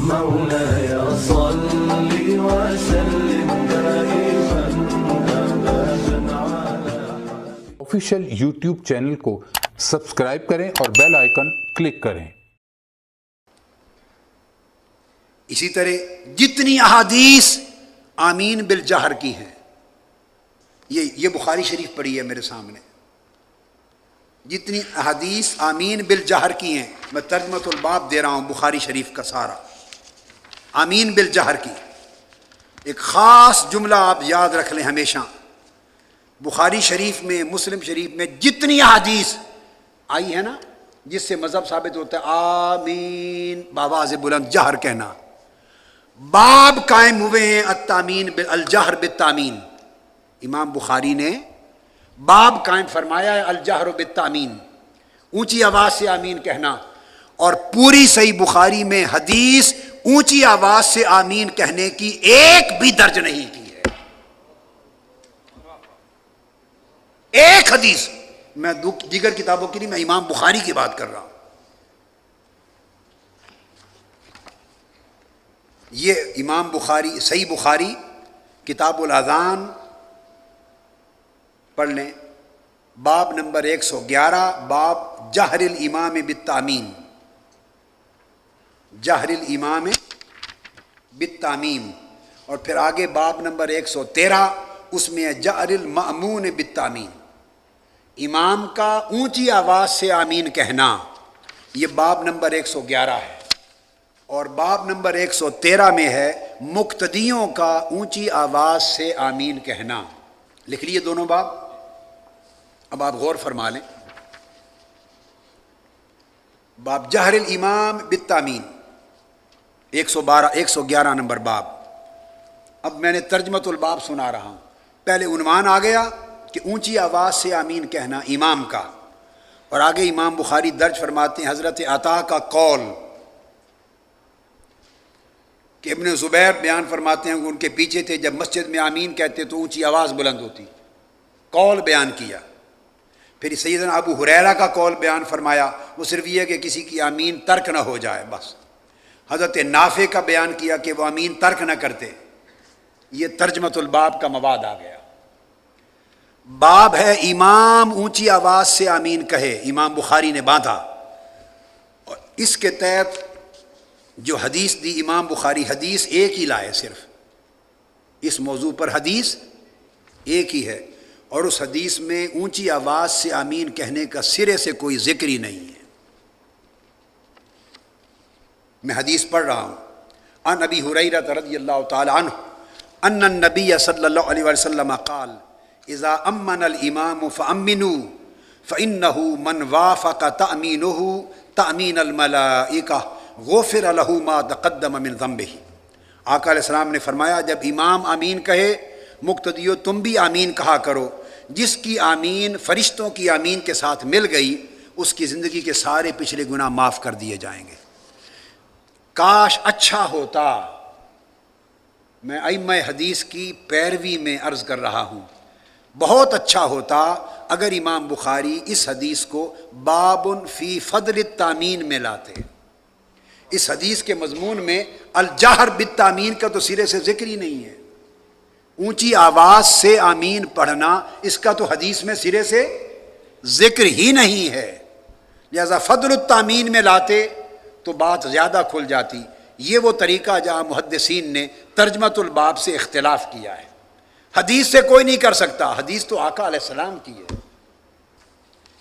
مولاي صل وسلم دائما أبدا على آفیشیل یوٹیوب چینل کو سبسکرائب کریں اور بیل آئیکن کلک کریں۔ اسی طرح جتنی احادیث آمین بالجہر کی ہیں، یہ بخاری شریف پڑھی ہے میرے سامنے، جتنی احادیث آمین بالجہر کی ہیں، میں ترجمۃ الباب دے رہا ہوں بخاری شریف کا سارا، آمین بالجہر کی ایک خاص جملہ آپ یاد رکھ لیں ہمیشہ، بخاری شریف میں، مسلم شریف میں جتنی احادیث آئی ہے نا جس سے مذہب ثابت ہوتا ہے آمین بآواز بلند جہر کہنا، باب قائم ہوئے ہیں التامین الجہر بالتامین، امام بخاری نے باب قائم فرمایا ہے الجہر بالتامین، اونچی آواز سے آمین کہنا، اور پوری صحیح بخاری میں حدیث اونچی آواز سے آمین کہنے کی ایک بھی درج نہیں کی ہے، ایک حدیث، میں دیگر کتابوں کی نہیں، میں امام بخاری کی بات کر رہا ہوں۔ یہ امام بخاری صحیح بخاری کتاب الاذان پڑھ لیں، باب نمبر 111، باب جہر الامام بالتامین، جہر الامام بالتامین، اور پھر آگے باب نمبر 113، اس میں ہے جہر المأمون بالتامین، امام کا اونچی آواز سے آمین کہنا، یہ باب نمبر 111 ہے، اور باب نمبر 113 میں ہے مقتدیوں کا اونچی آواز سے آمین کہنا، لکھ لیے دونوں باب، اب آپ غور فرما لیں، باب جہر الامام بالتامین 111 نمبر باب۔ اب میں نے ترجمۃ الباب سنا رہا ہوں، پہلے عنوان آ گیا کہ اونچی آواز سے آمین کہنا امام کا، اور آگے امام بخاری درج فرماتے ہیں حضرت عطا کا قول کہ ابن زبیر بیان فرماتے ہیں کہ ان کے پیچھے تھے، جب مسجد میں آمین کہتے تو اونچی آواز بلند ہوتی، قول بیان کیا۔ پھر سیدنا ابو ہریرہ کا قول بیان فرمایا، وہ صرف یہ کہ کسی کی آمین ترک نہ ہو جائے بس۔ حضرت نافع کا بیان کیا کہ وہ آمین ترک نہ کرتے۔ یہ ترجمۃ الباب کا مواد آ گیا۔ باب ہے امام اونچی آواز سے آمین کہے، امام بخاری نے باندھا، اور اس کے تحت جو حدیث دی امام بخاری، حدیث ایک ہی لائے، صرف اس موضوع پر حدیث ایک ہی ہے، اور اس حدیث میں اونچی آواز سے آمین کہنے کا سرے سے کوئی ذکر ہی نہیں ہے۔ میں حدیث پڑھ رہا ہوں، عن ابی ہریرہ رضی اللہ تعالی عنہ ان النبی صلی اللہ علیہ وسلم قال اذا امن الامام فامنوا فانه من وافق تامینه تامین الملائکہ غفر له ما تقدم من ذنبہ۔ آقا علیہ السلام نے فرمایا جب امام آمین کہے، مقتدیو تم بھی آمین کہا کرو، جس کی آمین فرشتوں کی آمین کے ساتھ مل گئی اس کی زندگی کے سارے پچھلے گناہ معاف کر دیے جائیں گے۔ کاش اچھا ہوتا، میں ائمہ حدیث کی پیروی میں عرض کر رہا ہوں، بہت اچھا ہوتا اگر امام بخاری اس حدیث کو باب فی فضل التامین میں لاتے۔ اس حدیث کے مضمون میں الجہر بالتامین کا تو سرے سے ذکر ہی نہیں ہے، اونچی آواز سے آمین پڑھنا اس کا تو حدیث میں سرے سے ذکر ہی نہیں ہے، لہذا فضل التامین میں لاتے تو بات زیادہ کھل جاتی۔ یہ وہ طریقہ جہاں محدثین نے ترجمۃ الباب سے اختلاف کیا ہے، حدیث سے کوئی نہیں کر سکتا، حدیث تو آقا علیہ السلام کی ہے۔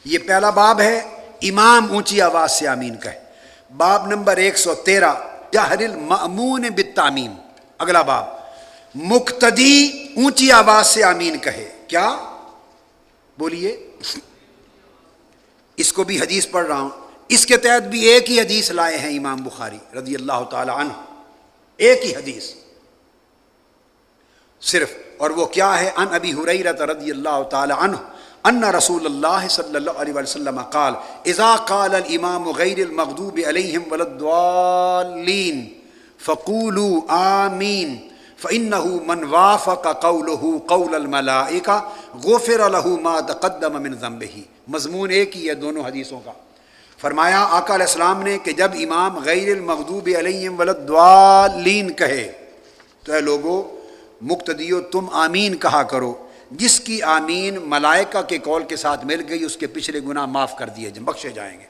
یہ پہلا باب ہے امام اونچی آواز سے آمین کہے، باب نمبر 113 جہر المأمون بالتامین۔ اگلا باب مقتدی اونچی آواز سے آمین کہے، کیا بولیے؟ اس کو بھی حدیث پڑھ رہا ہوں، اس کے تحت بھی ایک ہی حدیث لائے ہیں امام بخاری رضی اللہ تعالی عنہ، ایک ہی حدیث صرف، اور وہ کیا ہے؟ عن ابی ہریرہ رضی اللہ تعالی عنہ ان رسول اللہ صلی اللہ علیہ وسلم قال اذا قال الامام غیر المغضوب علیہم ولا الضالین فقولوا آمین فإنه من وافق قوله قول الملائکہ غفر له ما تقدم من ذنبہ۔ مضمون ایک ہی ہے دونوں حدیثوں کا، فرمایا آقا علیہ السلام نے کہ جب امام غیر المغضوب علیہم وللضالین کہے تو اے لوگو مقتدیو تم آمین کہا کرو، جس کی آمین ملائکہ کے قول کے ساتھ مل گئی اس کے پچھلے گناہ معاف کر دیے بخشے جائیں گے۔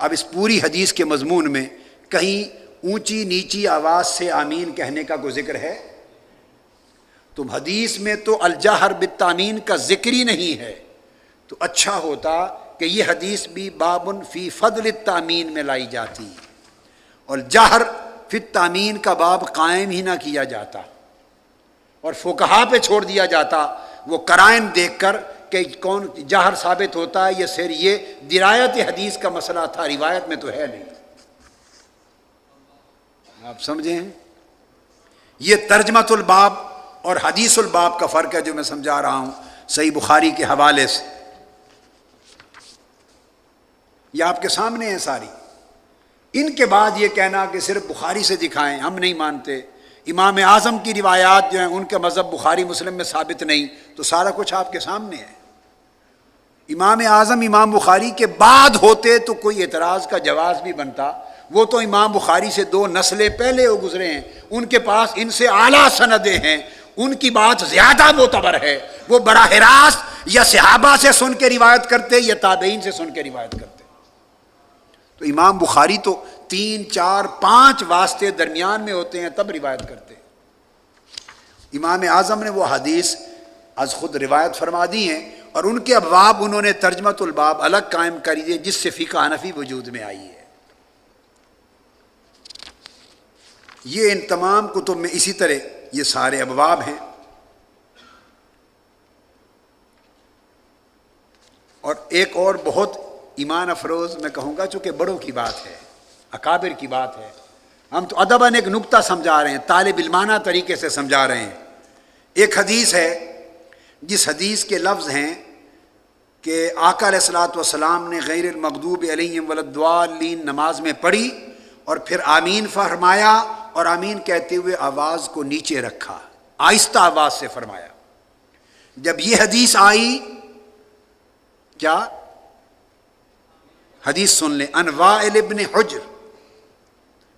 اب اس پوری حدیث کے مضمون میں کہیں اونچی نیچی آواز سے آمین کہنے کا کوئی ذکر ہے؟ تو حدیث میں تو الجہر بالتامین کا ذکر ہی نہیں ہے، تو اچھا ہوتا کہ یہ حدیث بھی بابن فی فضل التامین میں لائی جاتی اور جہر فی التامین کا باب قائم ہی نہ کیا جاتا اور فقہا پہ چھوڑ دیا جاتا وہ قرائن دیکھ کر کہ کون جہر ثابت ہوتا ہے یا صرف یہ درایت حدیث کا مسئلہ تھا، روایت میں تو ہے نہیں۔ آپ سمجھیں یہ ترجمۃ الباب اور حدیث الباب کا فرق ہے جو میں سمجھا رہا ہوں صحیح بخاری کے حوالے سے، یہ آپ کے سامنے ہے ساری۔ ان کے بعد یہ کہنا کہ صرف بخاری سے دکھائیں، ہم نہیں مانتے، امام اعظم کی روایات جو ہیں ان کا مذہب بخاری مسلم میں ثابت نہیں، تو سارا کچھ آپ کے سامنے ہے۔ امام اعظم امام بخاری کے بعد ہوتے تو کوئی اعتراض کا جواز بھی بنتا، وہ تو امام بخاری سے 2 نسلیں پہلے وہ گزرے ہیں، ان کے پاس ان سے اعلیٰ سندیں ہیں، ان کی بات زیادہ معتبر ہے، وہ براہ راست یا صحابہ سے سن کے روایت کرتے یا تابعین سے سن کے روایت کرتے۔ تو امام بخاری تو 3 4 5 واسطے درمیان میں ہوتے ہیں تب روایت کرتے۔ امام اعظم نے وہ حدیث از خود روایت فرما دی ہیں اور ان کے ابواب انہوں نے ترجمۃ الباب الگ قائم کر دیے جس سے فقہ حنفی وجود میں آئی ہے۔ یہ ان تمام کتب میں اسی طرح یہ سارے ابواب ہیں۔ اور ایک اور بہت ایمان افروز میں کہوں گا، چونکہ بڑوں کی بات ہے، اکابر کی بات ہے، ہم تو ادباً ایک نکتہ سمجھا رہے ہیں، طالب علمانہ طریقے سے سمجھا رہے ہیں۔ ایک حدیث ہے جس حدیث کے لفظ ہیں کہ آقا علیہ الصلوۃ والسلام نے غیر المغضوب علیہم وللضالین نماز میں پڑھی اور پھر آمین فرمایا اور آمین کہتے ہوئے آواز کو نیچے رکھا، آہستہ آواز سے فرمایا۔ جب یہ حدیث آئی، کیا حدیث سن لیں، ان وائل بن حجر،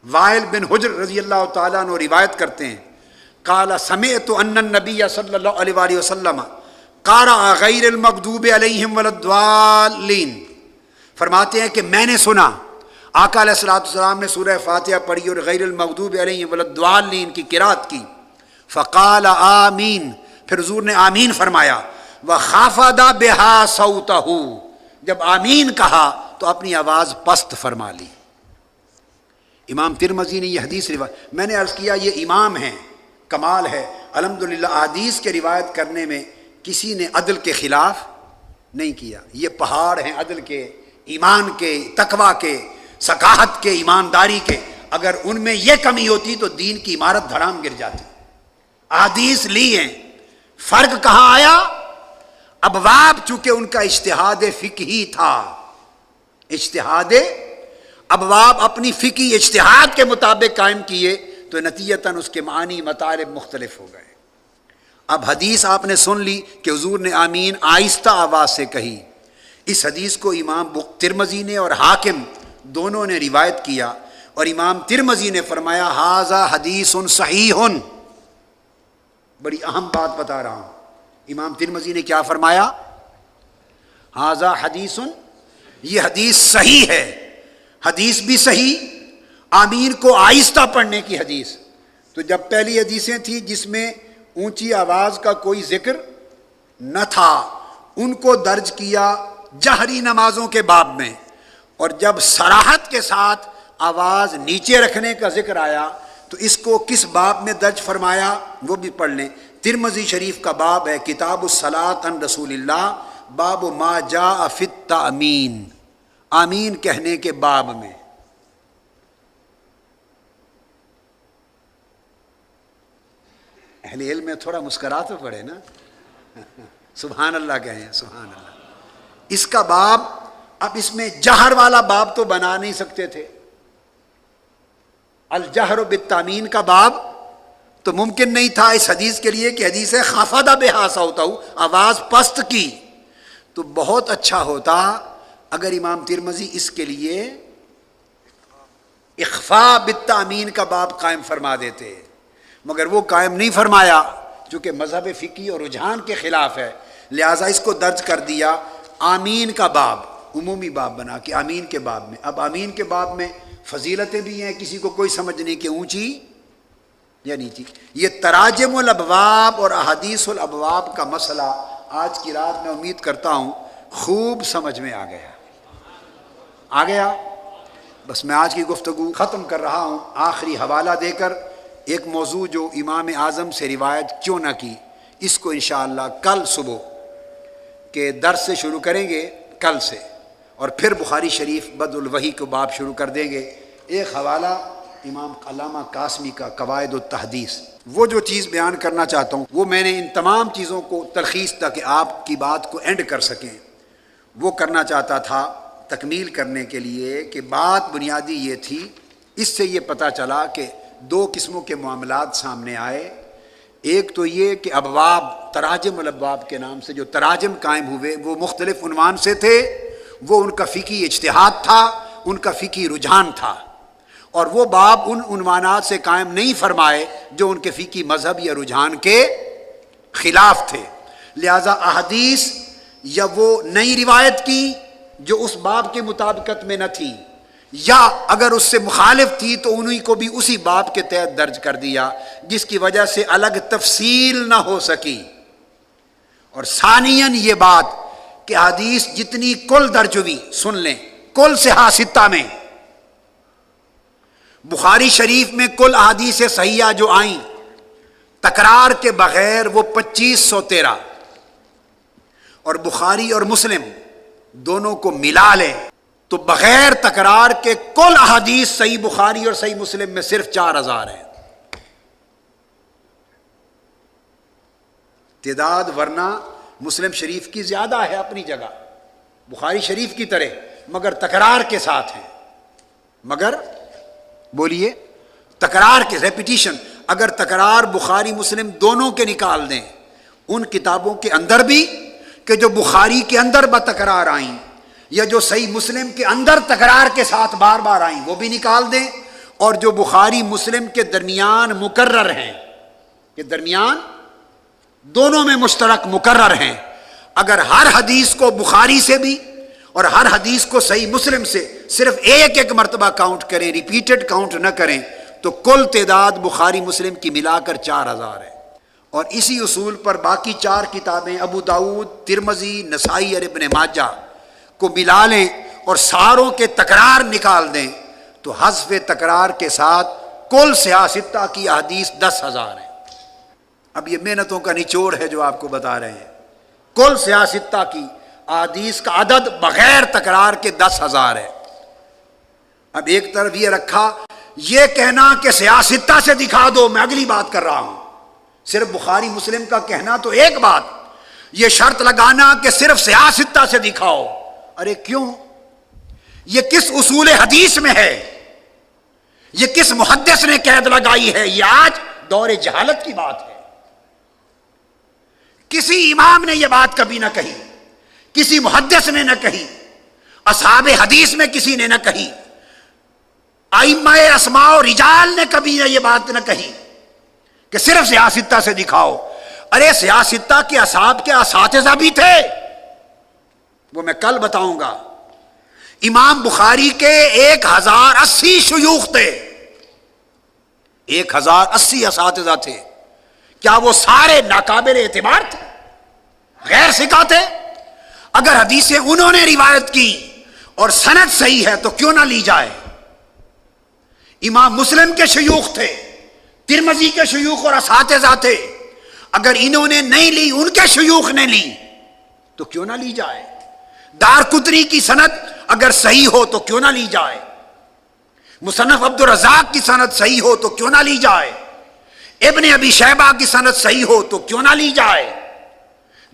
وائل بن حجر رضی اللہ تعالیٰ عنہ روایت کرتے ہیں، قال سمعت ان النبی صلی اللہ علیہ وآلہ وسلم قرأ غیر المغضوب علیہم وللضالین، فرماتے ہیں کہ میں نے سنا آقا علیہ الصلوۃ والسلام نے سورہ فاتحہ پڑھی اور غیر المغضوب علیہم وللضالین کی قرات کی، فقال آمین، پھر حضور نے آمین فرمایا، وخفض بها صوتہ، جب آمین کہا تو اپنی آواز پست فرما لی۔ امام ترمذی نے یہ حدیث روایت، میں نے عرض کیا یہ امام ہیں، کمال ہے الحمدللہ، حدیث کے روایت کرنے میں کسی نے عدل کے خلاف نہیں کیا، یہ پہاڑ ہیں عدل کے، ایمان کے، تقوی کے، ثقافت کے، ایمانداری کے، اگر ان میں یہ کمی ہوتی تو دین کی عمارت دھڑام گر جاتی۔ حدیث لی ہیں، فرق کہاں آیا؟ ابواب چونکہ ان کا اجتہاد فقہی تھا، اجتہاد ابواب اپنی فقہی اجتہاد کے مطابق قائم کیے تو نتیجتاً اس کے معنی مطالب مختلف ہو گئے۔ اب حدیث آپ نے سن لی کہ حضور نے آمین آہستہ آواز سے کہی، اس حدیث کو امام ترمذی نے اور حاکم دونوں نے روایت کیا، اور امام ترمذی نے فرمایا ھذا حدیث صحیح، بڑی اہم بات بتا رہا ہوں، امام ترمذی نے کیا فرمایا؟ ھذا حدیث، یہ حدیث صحیح ہے، حدیث بھی صحیح، آمین کو آہستہ پڑھنے کی حدیث۔ تو جب پہلی حدیثیں تھیں جس میں اونچی آواز کا کوئی ذکر نہ تھا، ان کو درج کیا جہری نمازوں کے باب میں، اور جب صراحت کے ساتھ آواز نیچے رکھنے کا ذکر آیا تو اس کو کس باب میں درج فرمایا وہ بھی پڑھ لیں۔ ترمذی شریف کا باب ہے کتاب الصلاۃ عن رسول اللہ، باب ما جاء فی التأمین، آمین کہنے کے باب میں۔ اہل علم میں تھوڑا مسکرا تو پڑے نا، سبحان اللہ کہیں، سبحان اللہ۔ اس کا باب، اب اس میں جہر والا باب تو بنا نہیں سکتے تھے، الجہر بالتامین کا باب تو ممکن نہیں تھا اس حدیث کے لیے کہ حدیث ہے خفض بها صوتہ، آواز پست کی، تو بہت اچھا ہوتا اگر امام ترمذی اس کے لیے اخفاء بالتامین کا باب قائم فرما دیتے، مگر وہ قائم نہیں فرمایا چونکہ مذہب فقہی اور رجحان کے خلاف ہے، لہٰذا اس کو درج کر دیا آمین کا باب، عمومی باب بنا کے آمین کے باب میں۔ اب آمین کے باب میں فضیلتیں بھی ہیں، کسی کو کوئی سمجھ نہیں کہ اونچی یا نیچی۔ یہ تراجم الابواب اور احادیث الابواب کا مسئلہ آج کی رات میں امید کرتا ہوں خوب سمجھ میں آ گیا۔ بس میں آج کی گفتگو ختم کر رہا ہوں آخری حوالہ دے کر، ایک موضوع جو امام اعظم سے روایت کیوں نہ کی، اس کو انشاءاللہ کل صبح کے درس سے شروع کریں گے، کل سے، اور پھر بخاری شریف بدء الوحی کو باب شروع کر دیں گے۔ ایک حوالہ امام علامہ قاسمی کا قواعد التحدیث، وہ جو چیز بیان کرنا چاہتا ہوں وہ میں نے ان تمام چیزوں کو تلخیص تاکہ آپ کی بات کو اینڈ کر سکیں، وہ کرنا چاہتا تھا تکمیل کرنے کے لیے کہ بات بنیادی یہ تھی۔ اس سے یہ پتہ چلا کہ دو قسموں کے معاملات سامنے آئے، ایک تو یہ کہ ابواب، تراجم الابواب کے نام سے جو تراجم قائم ہوئے وہ مختلف عنوان سے تھے، وہ ان کا فقہی اجتہاد تھا، ان کا فقہی رجحان تھا، اور وہ باب ان عنوانات سے قائم نہیں فرمائے جو ان کے فقہی مذہب یا رجحان کے خلاف تھے، لہذا احادیث یا وہ نئی روایت کی جو اس باب کے مطابقت میں نہ تھی، یا اگر اس سے مخالف تھی تو انہی کو بھی اسی باب کے تحت درج کر دیا، جس کی وجہ سے الگ تفصیل نہ ہو سکی۔ اور ثانیاً یہ بات کہ حدیث جتنی کل درج ہوئی، سن لیں، کل صحاح ستہ میں بخاری شریف میں کل احادیث صحیحہ جو آئیں تکرار کے بغیر وہ 2513، اور بخاری اور مسلم دونوں کو ملا لیں تو بغیر تکرار کے کل احادیث صحیح بخاری اور صحیح مسلم میں صرف 4000 ہیں تعداد، ورنہ مسلم شریف کی زیادہ ہے اپنی جگہ، بخاری شریف کی طرح، مگر تکرار کے ساتھ ہیں۔ مگر بولیے تکرار کے ریپیٹیشن، اگر تکرار بخاری مسلم دونوں کے نکال دیں، ان کتابوں کے اندر بھی کہ جو بخاری کے اندر بتکرار آئیں یا جو صحیح مسلم کے اندر تکرار کے ساتھ بار بار آئیں وہ بھی نکال دیں، اور جو بخاری مسلم کے درمیان مکرر ہیں، کہ درمیان دونوں میں مشترک مکرر ہیں، اگر ہر حدیث کو بخاری سے بھی اور ہر حدیث کو صحیح مسلم سے صرف ایک ایک مرتبہ کاؤنٹ کریں، ریپیٹڈ کاؤنٹ نہ کریں، تو کل تعداد بخاری مسلم کی ملا کر 4000 ہے۔ اور اسی اصول پر باقی 4 کتابیں ابو داؤد، ترمذی، نسائی اور ابن ماجہ کو ملا لیں اور ساروں کے تکرار نکال دیں تو حذف تکرار کے ساتھ کل صحاح ستہ کی احادیث 10,000 ہیں۔ اب یہ محنتوں کا نچوڑ ہے جو آپ کو بتا رہے ہیں، کل صحاح ستہ کی احادیث کا عدد بغیر تکرار کے 10,000 ہے۔ اب ایک طرف یہ رکھا، یہ کہنا کہ صحاح ستہ سے دکھا دو، میں اگلی بات کر رہا ہوں، صرف بخاری مسلم کا کہنا تو ایک بات، یہ شرط لگانا کہ صرف صحاح ستہ سے دکھاؤ، ارے کیوں؟ یہ کس اصول حدیث میں ہے؟ یہ کس محدث نے قید لگائی ہے؟ یہ آج دور جہالت کی بات ہے۔ کسی امام نے یہ بات کبھی نہ کہی، کسی محدث نے نہ کہی، اصحاب حدیث میں کسی نے نہ کہی، ائمہ اسماء و رجال نے کبھی یہ بات نہ کہی کہ صرف صحاح ستہ سے دکھاؤ۔ ارے صحاح ستہ کے اصحاب کے اساتذہ بھی تھے، وہ میں کل بتاؤں گا۔ امام بخاری کے 1080 شیوخ تھے، 1080 اساتذہ تھے، کیا وہ سارے ناقابل اعتبار تھے، غیر ثقہ تھے؟ اگر حدیثیں انہوں نے روایت کی اور سند صحیح ہے تو کیوں نہ لی جائے؟ امام مسلم کے شیوخ تھے، ترمذی کے شیوخ اور اساتذہ تھے، اگر انہوں نے نہیں لی، ان کے شیوخ نے لی تو کیوں نہ لی جائے؟ دارقطنی کی سند اگر صحیح ہو تو کیوں نہ لی جائے؟ مصنف عبدالرزاق کی سند صحیح ہو تو کیوں نہ لی جائے؟ ابن ابی شیبہ کی سند صحیح ہو تو کیوں نہ لی جائے؟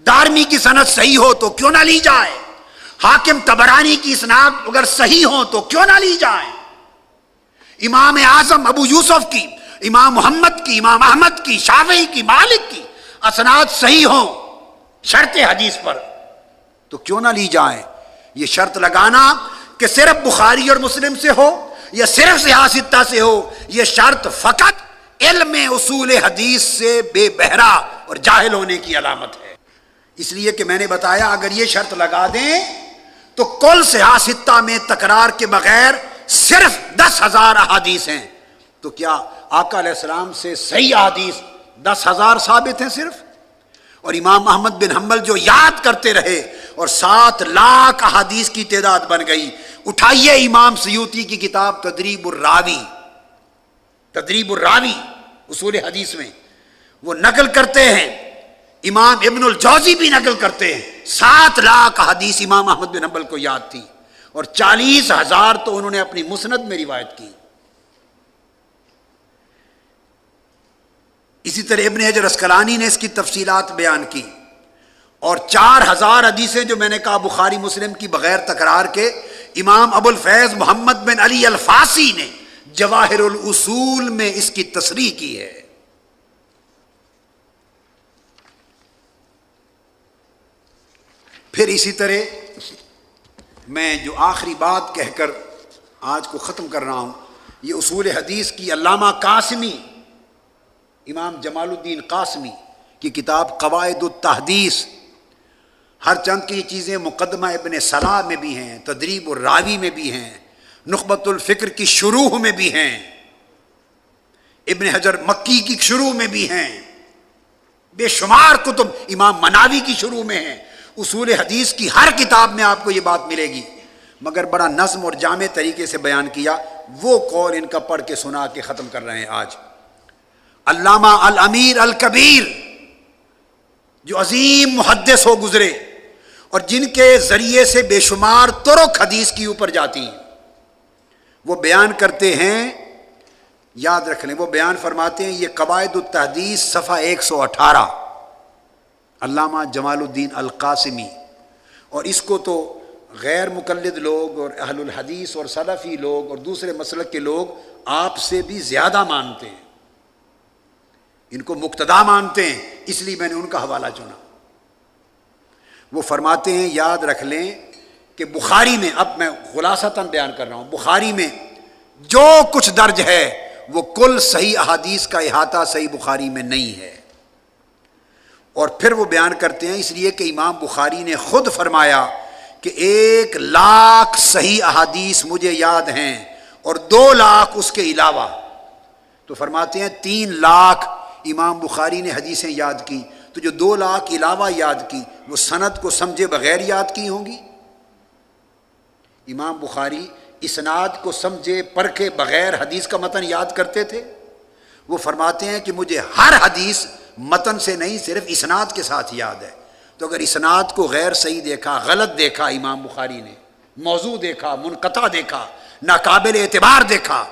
دارمی کی سند صحیح ہو تو کیوں نہ لی جائے؟ حاکم طبرانی کی اسناد اگر صحیح ہو تو کیوں نہ لی جائے؟ امام اعظم ابو یوسف کی، امام محمد کی، امام احمد کی، شافعی کی، مالک کی اسناد صحیح ہوں شرط حدیث پر تو کیوں نہ لی جائیں؟ یہ شرط لگانا کہ صرف بخاری اور مسلم سے ہو یا صرف صحیح ستہ سے ہو، یہ شرط فقط علم اصول حدیث سے بے بہرا اور جاہل ہونے کی علامت ہے۔ اس لیے کہ میں نے بتایا اگر یہ شرط لگا دیں تو کل صحیح ستہ میں تکرار کے بغیر صرف 10,000 احادیث ہیں، تو کیا آقا علیہ السلام سے صحیح احادیث 10,000 ثابت ہیں صرف؟ اور امام احمد بن حنبل جو یاد کرتے رہے اور 7 لاکھ احادیث کی تعداد بن گئی۔ اٹھائیے امام سیوطی کی کتاب تدریب الراوی، تدریب الراوی اصول حدیث میں وہ نقل کرتے ہیں، امام ابن الجوزی بھی نقل کرتے ہیں، 7 لاکھ حدیث امام احمد بن حنبل کو یاد تھی اور 40,000 تو انہوں نے اپنی مسند میں روایت کی۔ اسی طرح ابن حجر اسقلانی نے اس کی تفصیلات بیان کی، اور 4,000 حدیثیں جو میں نے کہا بخاری مسلم کی بغیر تکرار کے، امام ابو الفیض محمد بن علی الفاسی نے جواہر الاصول میں اس کی تصریح کی ہے۔ پھر اسی طرح میں جو آخری بات کہہ کر آج کو ختم کر رہا ہوں، یہ اصول حدیث کی علامہ قاسمی، امام جمال الدین قاسمی کی کتاب قواعد التحدیث، ہر چند کی یہ چیزیں مقدمہ ابن صلاح میں بھی ہیں، تدریب الراوی میں بھی ہیں، نخبۃ الفکر کی شروح میں بھی ہیں، ابن حجر مکی کی شروع میں بھی ہیں، بے شمار کتب امام مناوی کی شروع میں ہیں۔ اصول حدیث کی ہر کتاب میں آپ کو یہ بات ملے گی، مگر بڑا نظم اور جامع طریقے سے بیان کیا۔ وہ قول ان کا پڑھ کے سنا کے ختم کر رہے ہیں آج۔ علامہ الامیر الکبیر جو عظیم محدث ہو گزرے اور جن کے ذریعے سے بے شمار طرق حدیث کی اوپر جاتی ہیں، وہ بیان کرتے ہیں، یاد رکھ لیں، وہ بیان فرماتے ہیں، یہ قواعد التحدیث صفحہ 118، علامہ جمال الدین القاسمی، اور اس کو تو غیر مقلد لوگ اور اہل الحدیث اور سلفی لوگ اور دوسرے مسلک کے لوگ آپ سے بھی زیادہ مانتے ہیں، ان کو مقتدا مانتے ہیں، اس لیے میں نے ان کا حوالہ چنا۔ وہ فرماتے ہیں، یاد رکھ لیں کہ بخاری میں، اب میں خلاصتاً بیان کر رہا ہوں، بخاری میں جو کچھ درج ہے وہ کل صحیح احادیث کا احاطہ صحیح بخاری میں نہیں ہے۔ اور پھر وہ بیان کرتے ہیں، اس لیے کہ امام بخاری نے خود فرمایا کہ 1,00,000 صحیح احادیث مجھے یاد ہیں اور 2,00,000 اس کے علاوہ، تو فرماتے ہیں 3,00,000 امام بخاری نے حدیثیں یاد کی، تو جو 2,00,000 علاوہ یاد کی وہ سند کو سمجھے بغیر یاد کی ہوں گی؟ امام بخاری اسناد کو سمجھے پرکھے بغیر حدیث کا متن یاد کرتے تھے؟ وہ فرماتے ہیں کہ مجھے ہر حدیث متن سے نہیں صرف اسناد کے ساتھ یاد ہے۔ تو اگر اسناد کو غیر صحیح دیکھا، غلط دیکھا امام بخاری نے، موضوع دیکھا، منقطع دیکھا، ناقابل اعتبار دیکھا،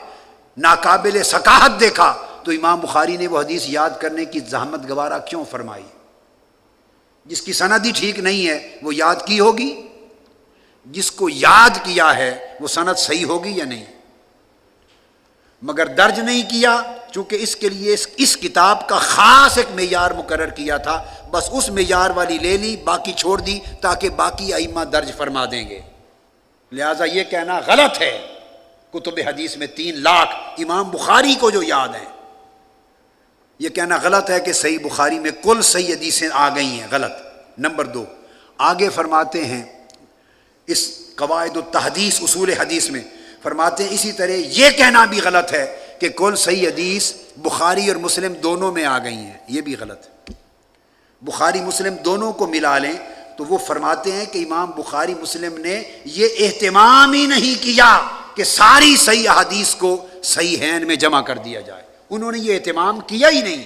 ناقابل ثقاہت دیکھا، تو امام بخاری نے وہ حدیث یاد کرنے کی زحمت گوارا کیوں فرمائی؟ جس کی سند ہی ٹھیک نہیں ہے وہ یاد کی ہوگی؟ جس کو یاد کیا ہے وہ سند صحیح ہوگی یا نہیں؟ مگر درج نہیں کیا، چونکہ اس کے لیے اس کتاب کا خاص ایک معیار مقرر کیا تھا، بس اس معیار والی لے لی، باقی چھوڑ دی تاکہ باقی ائمہ درج فرما دیں گے۔ لہٰذا یہ کہنا غلط ہے کتب حدیث میں 3,00,000 امام بخاری کو جو یاد ہیں، یہ کہنا غلط ہے کہ صحیح بخاری میں کل صحیح حدیثیں آ گئی ہیں، غلط۔ نمبر 2، آگے فرماتے ہیں اس قواعد التحدیث اصول حدیث میں فرماتے ہیں اسی طرح یہ کہنا بھی غلط ہے کہ کل صحیح حدیث بخاری اور مسلم دونوں میں آ گئی ہیں، یہ بھی غلط ہے۔ بخاری مسلم دونوں کو ملا لیں تو وہ فرماتے ہیں کہ امام بخاری مسلم نے یہ اہتمام ہی نہیں کیا کہ ساری صحیح احادیث کو صحیحین میں جمع کر دیا جائے، انہوں نے یہ اہتمام کیا ہی نہیں۔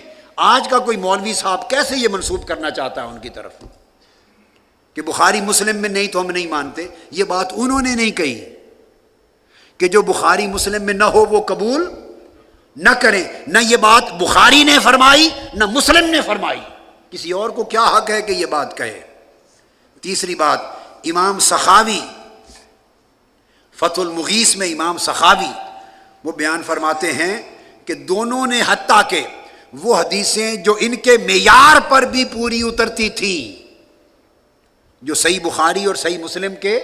آج کا کوئی مولوی صاحب کیسے یہ منسوب کرنا چاہتا ہے ان کی طرف کہ بخاری مسلم میں نہیں تو ہم نہیں مانتے؟ یہ بات انہوں نے نہیں کہی کہ جو بخاری مسلم میں نہ ہو وہ قبول نہ کریں، نہ یہ بات بخاری نے فرمائی نہ مسلم نے فرمائی، کسی اور کو کیا حق ہے کہ یہ بات کہے؟ تیسری بات، امام سخاوی فتح المغیث میں امام سخاوی وہ بیان فرماتے ہیں کہ دونوں نے حتیٰ کہ وہ حدیثیں جو ان کے معیار پر بھی پوری اترتی تھیں، جو صحیح بخاری اور صحیح مسلم کے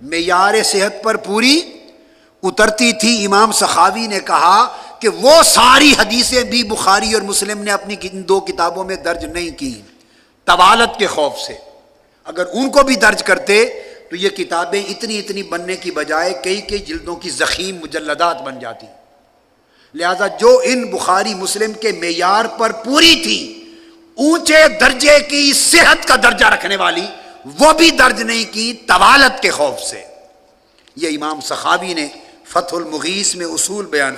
معیار صحت پر پوری اترتی تھی، امام سخاوی نے کہا کہ وہ ساری حدیثیں بھی بخاری اور مسلم نے اپنی ان دو کتابوں میں درج نہیں کی طوالت کے خوف سے۔ اگر ان کو بھی درج کرتے تو یہ کتابیں اتنی بننے کی بجائے کئی جلدوں کی ضخیم مجلدات بن جاتی۔ لہذا جو ان بخاری مسلم کے معیار پر پوری تھی، اونچے درجے کی صحت کا درجہ رکھنے والی، وہ بھی درج نہیں کی طوالت کے خوف سے۔ یہ امام سخاوی نے فتح المغیث میں اصول بیان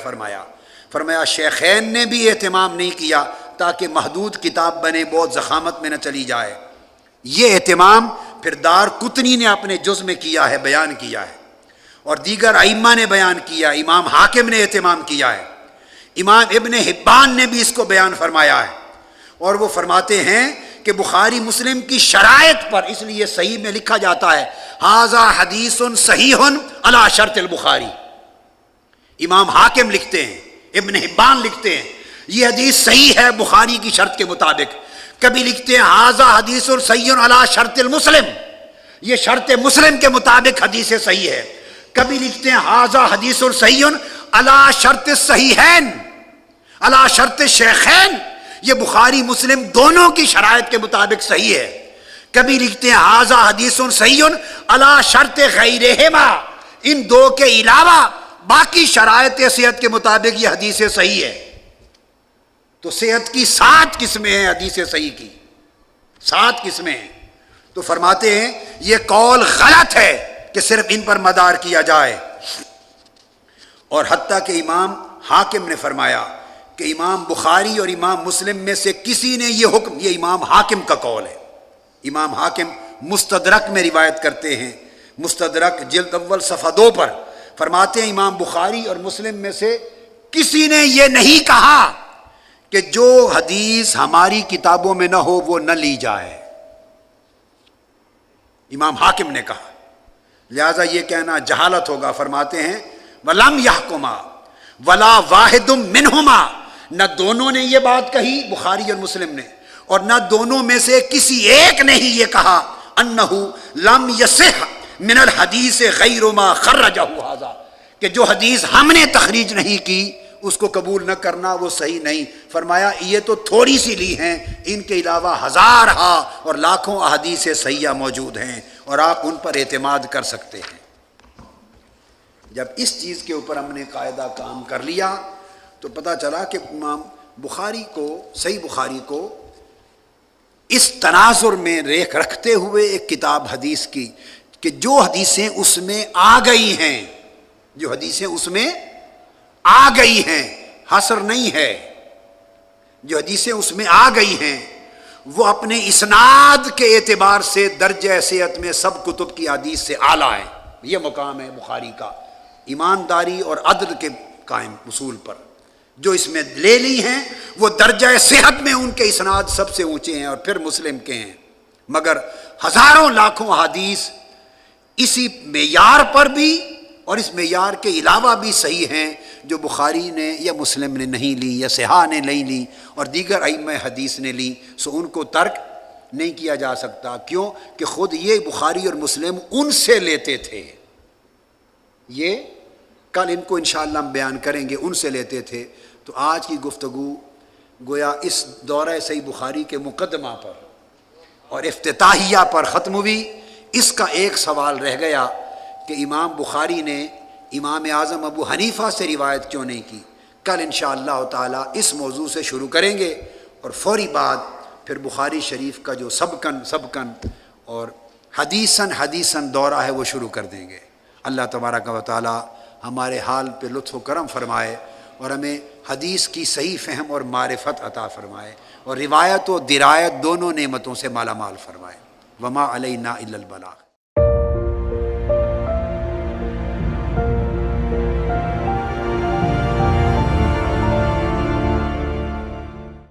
فرمایا شیخین نے بھی اہتمام نہیں کیا تاکہ محدود کتاب بنے، بہت ضخامت میں نہ چلی جائے۔ یہ اہتمام پھر دار قطنی نے اپنے جز میں کیا ہے، بیان کیا ہے، اور دیگر ائمہ نے بیان کیا، امام حاکم نے اہتمام کیا ہے، امام ابن حبان نے بھی اس کو بیان فرمایا ہے، اور وہ فرماتے ہیں کہ بخاری مسلم کی شرائط پر، اس لیے صحیح میں لکھا جاتا ہے ھذا حدیث صحیح علی شرط البخاری۔ امام حاکم لکھتے ہیں، ابن حبان لکھتے ہیں یہ حدیث صحیح ہے بخاری کی شرط کے مطابق، کبھی لکھتے ہیں ھذا حدیث صحیح علی شرط المسلم، یہ شرط مسلم کے مطابق حدیث صحیح ہے، کبھی لکھتے ہیں ھذا حدیث صحیح علی شرط الصحیحین، علی شرط الشیخین، یہ بخاری مسلم دونوں کی شرائط کے مطابق صحیح ہے، کبھی لکھتے ہیں ھذا حدیث صحیح علی شرط غیرہما، ان دو کے علاوہ باقی شرائط صحت کے مطابق یہ حدیث صحیح ہے۔ تو صحت کی 7 قسمیں ہیں، حدیث صحیح کی 7 قسمیں ہیں۔ تو فرماتے ہیں یہ قول غلط ہے کہ صرف ان پر مدار کیا جائے، اور حتیٰ کہ امام حاکم نے فرمایا کہ امام بخاری اور امام مسلم میں سے کسی نے یہ حکم، یہ امام حاکم کا قول ہے، امام حاکم مستدرک میں روایت کرتے ہیں، مستدرک جلد اول صفحہ 2 پر فرماتے ہیں امام بخاری اور مسلم میں سے کسی نے یہ نہیں کہا کہ جو حدیث ہماری کتابوں میں نہ ہو وہ نہ لی جائے، امام حاکم نے کہا، لہذا یہ کہنا جہالت ہوگا۔ فرماتے ہیں وَلَمْ يَحْكُمَا وَلَا وَاحِدٌ مِّنْهُمَا، نہ دونوں نے یہ بات کہی بخاری اور مسلم نے، اور نہ دونوں میں سے کسی ایک نے ہی یہ کہا أَنَّهُ لَمْ يَصِحْ مِنَ الْحَدِيثِ غَيْرُ مَا خَرَّجَهُ هَذَا، کہ جو حدیث ہم نے تخریج نہیں کی اس کو قبول نہ کرنا وہ صحیح نہیں۔ فرمایا یہ تو تھوڑی سی لی ہیں، ان کے علاوہ ہزارہا اور لاکھوں احادیث صحیحہ موجود ہیں، اور آپ ان پر اعتماد کر سکتے ہیں۔ جب اس چیز کے اوپر ہم نے قاعدہ کام کر لیا تو پتہ چلا کہ امام بخاری کو، صحیح بخاری کو اس تناظر میں رکھتے ہوئے ایک کتاب حدیث کی کہ جو حدیثیں اس میں آ گئی ہیں، جو حدیثیں اس میں آ گئی ہیں، حصر نہیں ہے، جو حدیثیں اس میں آ گئی ہیں وہ اپنے اسناد کے اعتبار سے درجہ صحت میں سب کتب کی حدیث سے اعلیٰ ہے۔ یہ مقام ہے بخاری کا، ایمانداری اور عدل کے قائم اصول پر۔ جو اس میں لے لی ہیں وہ درجہ صحت میں ان کے اسناد سب سے اونچے ہیں، اور پھر مسلم کے ہیں، مگر ہزاروں لاکھوں احادیث اسی معیار پر بھی اور اس معیار کے علاوہ بھی صحیح ہیں جو بخاری نے یا مسلم نے نہیں لی، یا صحاح نے نہیں لی، اور دیگر ائمہ حدیث نے لی، سو ان کو ترک نہیں کیا جا سکتا۔ کیوں کہ خود یہ بخاری اور مسلم ان سے لیتے تھے، یہ کل ان کو انشاءاللہ ہم بیان کریں گے، ان سے لیتے تھے۔ تو آج کی گفتگو گویا اس دورہ صحیح بخاری کے مقدمہ پر اور افتتاحیہ پر ختم ہوئی۔ اس کا ایک سوال رہ گیا کہ امام بخاری نے امام اعظم ابو حنیفہ سے روایت کیوں نہیں کی۔ کل انشاءاللہ تعالی اس موضوع سے شروع کریں گے، اور فوری بعد پھر بخاری شریف کا جو سبکن اور حدیثاً دورہ ہے وہ شروع کر دیں گے۔ اللہ تبارک و تعالی ہمارے حال پہ لطف و کرم فرمائے، اور ہمیں حدیث کی صحیح فہم اور معرفت عطا فرمائے، اور روایت و درایت دونوں نعمتوں سے مالا مال فرمائے۔ وما علینا الا البلاغ۔